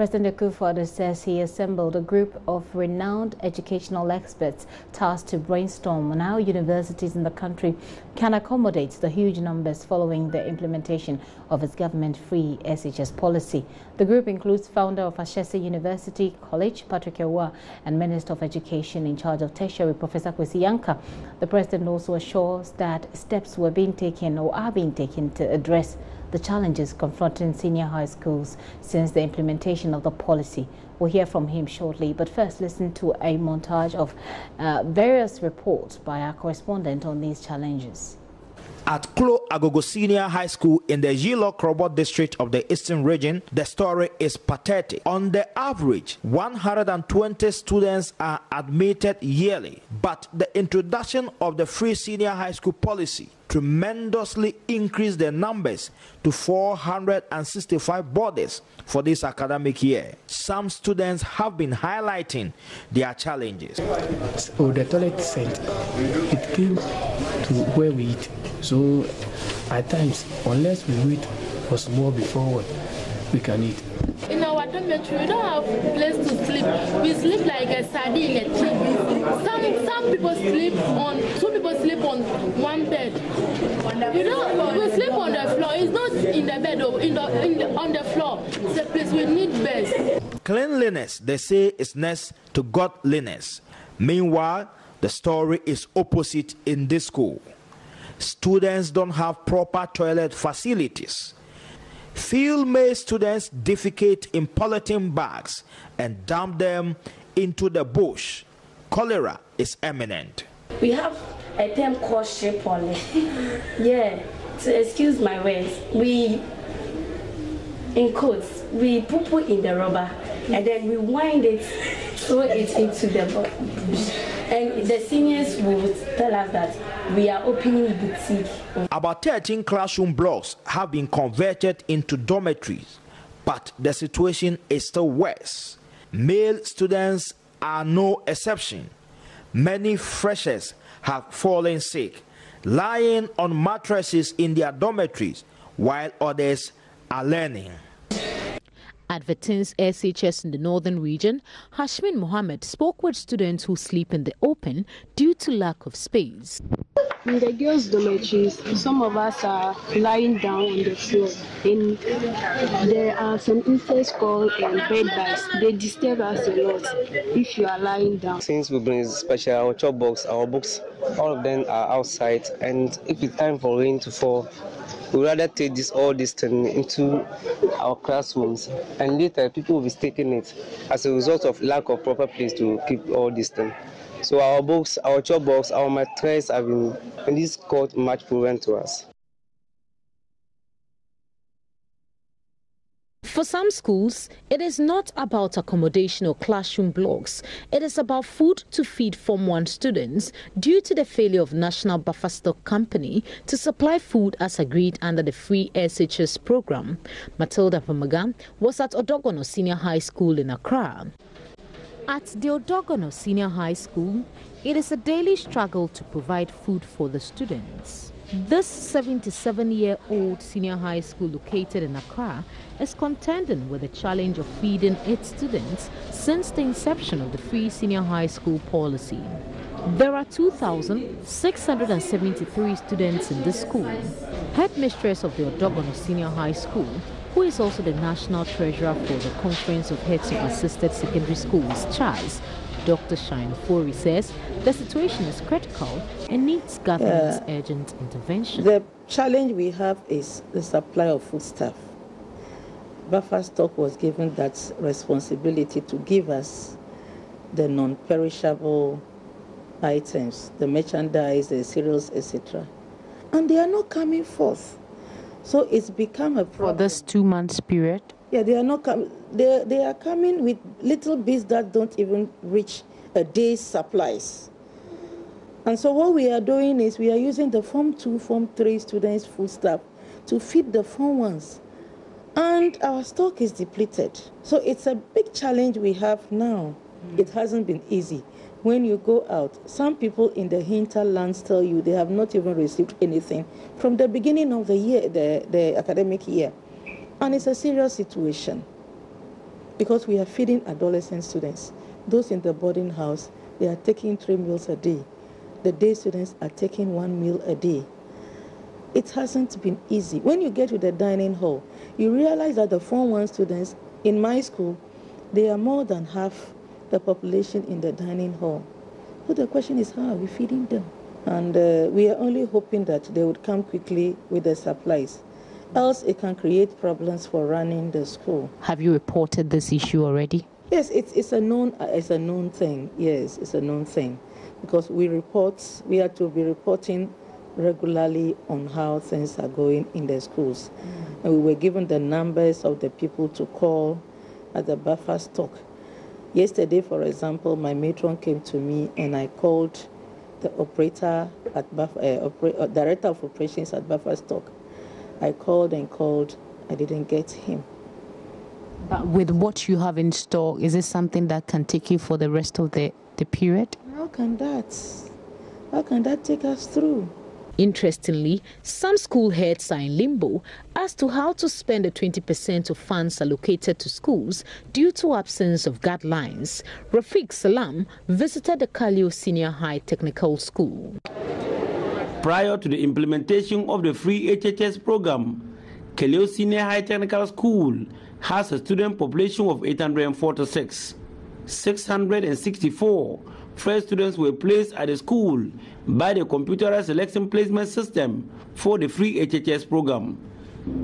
President Akufo-Addo says he assembled a group of renowned educational experts tasked to brainstorm on how universities in the country can accommodate the huge numbers following the implementation of its government-free SHS policy. The group includes founder of SHS University College, Patrick Ewa, and Minister of Education in charge of tertiary, Professor Kwesi Yanka. The president also assures that steps were being taken or are being taken to address the challenges confronting senior high schools since the implementation of the policy. We'll hear from him shortly, but first listen to a montage of various reports by our correspondent on these challenges. At Akufo-Addo Senior High School in the Yilo-Krobot district of the Eastern Region, the story is pathetic. On the average, 120 students are admitted yearly, but the introduction of the free senior high school policy tremendously increased the numbers to 465 bodies for this academic year. Some students have been highlighting their challenges. So the toilet set, it came to where we eat. So at times, unless we wait for small before we can eat. In our dormitory, we don't have a place to sleep. We sleep like a sardine in a tree. Some people sleep on, two people sleep on one bed. We sleep on the floor. It's not in the bed, on the floor. It's a place we need beds. Cleanliness, they say, is next to godliness. Meanwhile, the story is opposite in this school. Students don't have proper toilet facilities. Field-made students defecate in polythene bags and dump them into the bush. Cholera is imminent. We have a term called shea pollen. Yeah, so excuse my words. We, in quotes, we poo-poo in the rubber and then we wind it, throw it into the bush. And the seniors will tell us that we are opening boutique. About 13 classroom blocks have been converted into dormitories, but the situation is still worse. Male students are no exception. Many freshers have fallen sick, lying on mattresses in their dormitories, while others are learning. At Vertins SHS in the northern region, Hashmin Mohammed spoke with students who sleep in the open due to lack of space. In the girls' dormitories, some of us are lying down on the floor. And there are some insects called bed bugs. They disturb us a lot if you are lying down. Since we bring special our chop box, our books, all of them are outside. And if it's time for rain to fall, we rather take all this thing into our classrooms, and later people will be taking it as a result of lack of proper place to keep all this thing. So our books, our chop box, our mattress have been, and this caused much problem to us. For some schools, it is not about accommodation or classroom blocks. It is about food to feed Form 1 students due to the failure of National Buffer Stock Company to supply food as agreed under the free SHS program. Matilda Pamaga was at Odogono Senior High School in Accra. At the Odogono Senior High School, it is a daily struggle to provide food for the students. This 77-year-old senior high school located in Accra is contending with the challenge of feeding its students since the inception of the free senior high school policy. There are 2,673 students in this school. Headmistress of the Odogono Senior High School, who is also the national treasurer for the Conference of Heads of Assisted Secondary Schools, CHAS, Dr. Shine Fori says the situation is critical and needs government's urgent intervention. The challenge we have is the supply of foodstuff. Buffer Stock was given that responsibility to give us the non-perishable items, the merchandise, the cereals, etc. And they are not coming forth. So it's become a problem. For this 2 months period? Yeah, they are not coming. They are coming with little bits that don't even reach a day's supplies. And so what we are doing is we are using the Form 2, Form 3 students' foodstuff to feed the Form 1s. And our stock is depleted. So it's a big challenge we have now. It hasn't been easy. When you go out, some people in the hinterlands tell you they have not even received anything from the beginning of the year, the academic year. And it's a serious situation. because we are feeding adolescent students. Those in the boarding house, they are taking 3 meals a day. The day students are taking 1 meal a day. It hasn't been easy. When you get to the dining hall, you realize that the Form 1 students in my school, they are more than half the population in the dining hall. So the question is, how are we feeding them? And we are only hoping that they would come quickly with the supplies. Else it can create problems for running the school. Have you reported this issue already? Yes, it's a known thing. Yes, it's a known thing, because we are to be reporting regularly on how things are going in the schools. And we were given the numbers of the people to call at the buffer stock. Yesterday, for example, my matron came to me and I called the operator at director of operations at buffer stock. I called and called, I didn't get him. But with what you have in store, is it something that can take you for the rest of the period? How can that take us through? Interestingly, some school heads are in limbo as to how to spend the 20% of funds allocated to schools due to absence of guidelines. Rafiq Salam visited the Kaleo Senior High Technical School. Prior to the implementation of the free SHS program, Kaleo Senior High Technical School has a student population of 846. 664 fresh students were placed at the school by the computerized selection placement system for the free SHS program.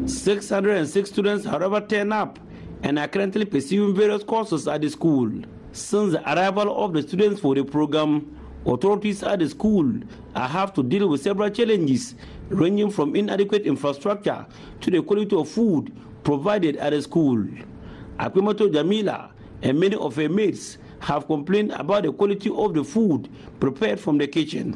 606 students, however, turn up and are currently pursuing various courses at the school. Since the arrival of the students for the program, authorities at the school have to deal with several challenges, ranging from inadequate infrastructure to the quality of food provided at the school. Akwimato Jamila and many of her mates have complained about the quality of the food prepared from the kitchen.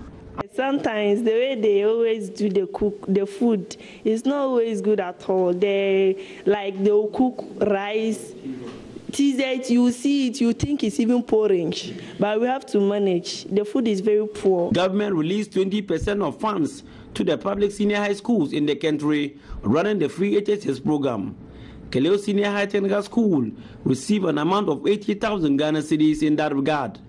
Sometimes the way they always do the food is not always good at all. They'll cook rice, you see it, you think it's even porridge, but we have to manage. The food is very poor. Government released 20% of funds to the public senior high schools in the country running the free SHS program. Kaleo Senior High Technical School received an amount of 80,000 Ghana cedis in that regard.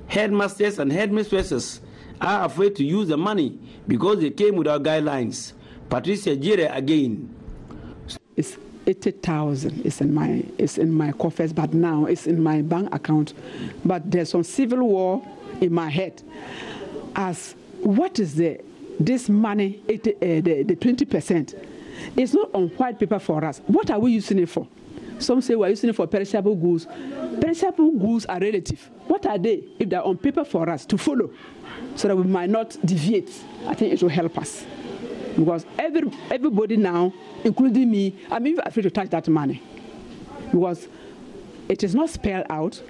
Headmasters and headmistresses are afraid to use the money because they came without guidelines. Patricia Jire again. It's 80,000. It's in my coffers, but now it's in my bank account. But there's some civil war in my head. As what is this money? The 20%. It's not on white paper for us. What are we using it for? Some say we're using it for perishable goods. Perishable goods are relative. What are they if they're on paper for us to follow so that we might not deviate? I think it will help us. Because everybody now, including me, I'm even afraid to touch that money. Because it is not spelled out.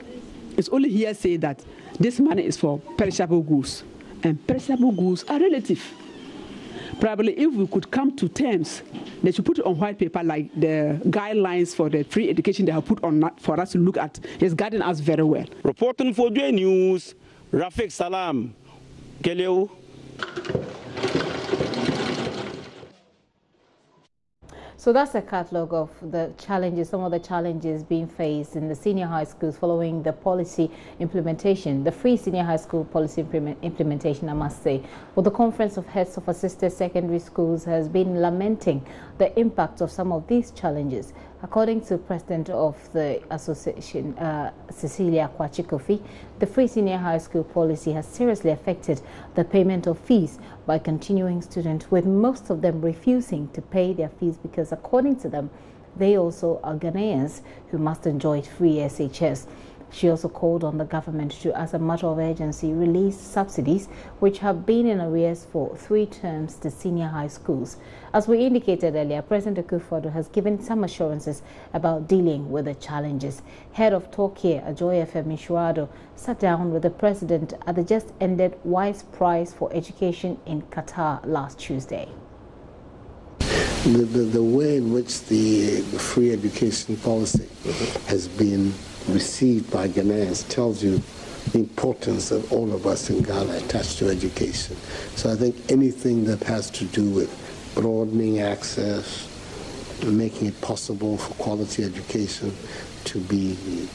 It's only hearsay that this money is for perishable goods. And perishable goods are relative. Probably if we could come to terms, they should put it on white paper like the guidelines for the free education they have put on for us to look at. It's guiding us very well. Reporting for JoyNews, Rafiq Salam, Kaleo. So that's a catalogue of the challenges, some of the challenges being faced in the senior high schools following the policy implementation, the free senior high school policy implementation, I must say. Well, the Conference of Heads of Assisted Secondary Schools has been lamenting the impact of some of these challenges. According to President of the Association, Cecilia Kwachikofi, the free senior high school policy has seriously affected the payment of fees by continuing students, with most of them refusing to pay their fees because, according to them, they also are Ghanaians who must enjoy free SHS. She also called on the government to, as a matter of urgency, release subsidies which have been in arrears for 3 terms to senior high schools. As we indicated earlier, President Akufo-Addo has given some assurances about dealing with the challenges. Head of talk here at Joy FM, Akufo-Addo, sat down with the president at the just ended Wise Prize for Education in Qatar last Tuesday. The way in which the free education policy has been received by Ghanaians tells you the importance that all of us in Ghana attach to education. So I think anything that has to do with broadening access, making it possible for quality education to be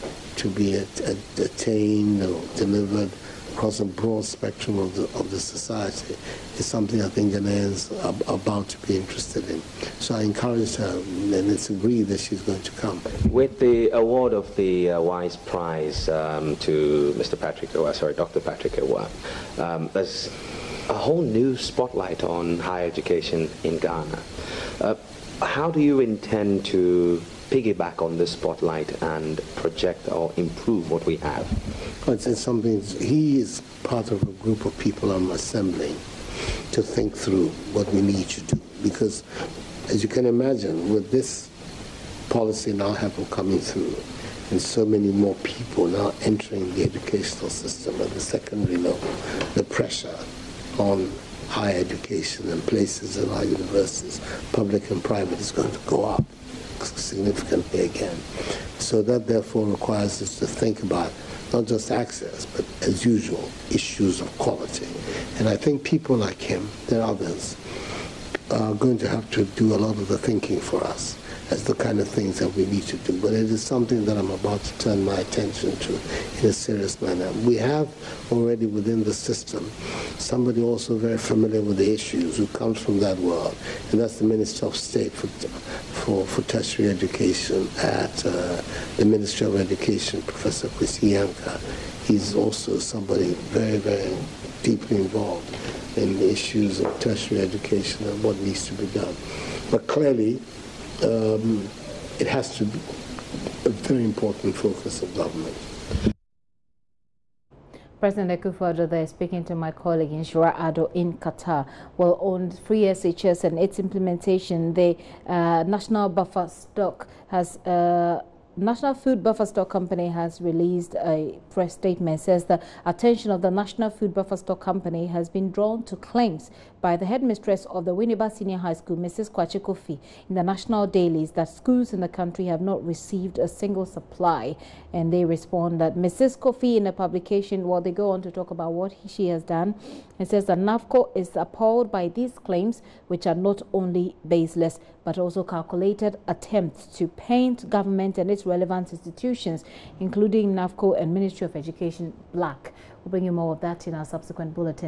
attained or delivered across a broad spectrum of the society is something I think Ghanaians are about to be interested in. So I encouraged her, and it's agreed that she's going to come. With the award of the Wise Prize to Dr. Patrick Awuah, there's a whole new spotlight on higher education in Ghana. How do you intend to piggyback on this spotlight and project or improve what we have? It's something, he is part of a group of people I'm assembling to think through what we need to do. Because, as you can imagine, with this policy now coming through, and so many more people now entering the educational system at the secondary level, the pressure on higher education and places in our universities, public and private, is going to go up significantly again. So that therefore requires us to think about not just access, but as usual, issues of quality. And I think people like him and others are going to have to do a lot of the thinking for us as the kind of things that we need to do. But it is something that I'm about to turn my attention to in a serious manner. We have already within the system somebody also very familiar with the issues who comes from that world, and that's the Minister of State for tertiary education at the Ministry of Education, Professor Kwesi Yanka. He's also somebody very, very deeply involved in the issues of tertiary education and what needs to be done. But clearly, it has to be a very important focus of government. President Akufo-Addo there speaking to my colleague JoyNews in Qatar. Well, on free SHS and its implementation, the National Food Buffer Stock Company has released a press statement. It says the attention of the National Food Buffer Stock Company has been drawn to claims by the headmistress of the Winneba Senior High School, Mrs. Kwachi Kofi, in the national dailies that schools in the country have not received a single supply. And they respond that Mrs. Kofi, in a publication, well, they go on to talk about what she has done. It says that NAFCO is appalled by these claims, which are not only baseless, but also calculated attempts to paint government and its relevant institutions, including NAFCO and Ministry of Education, black. We'll bring you more of that in our subsequent bulletins.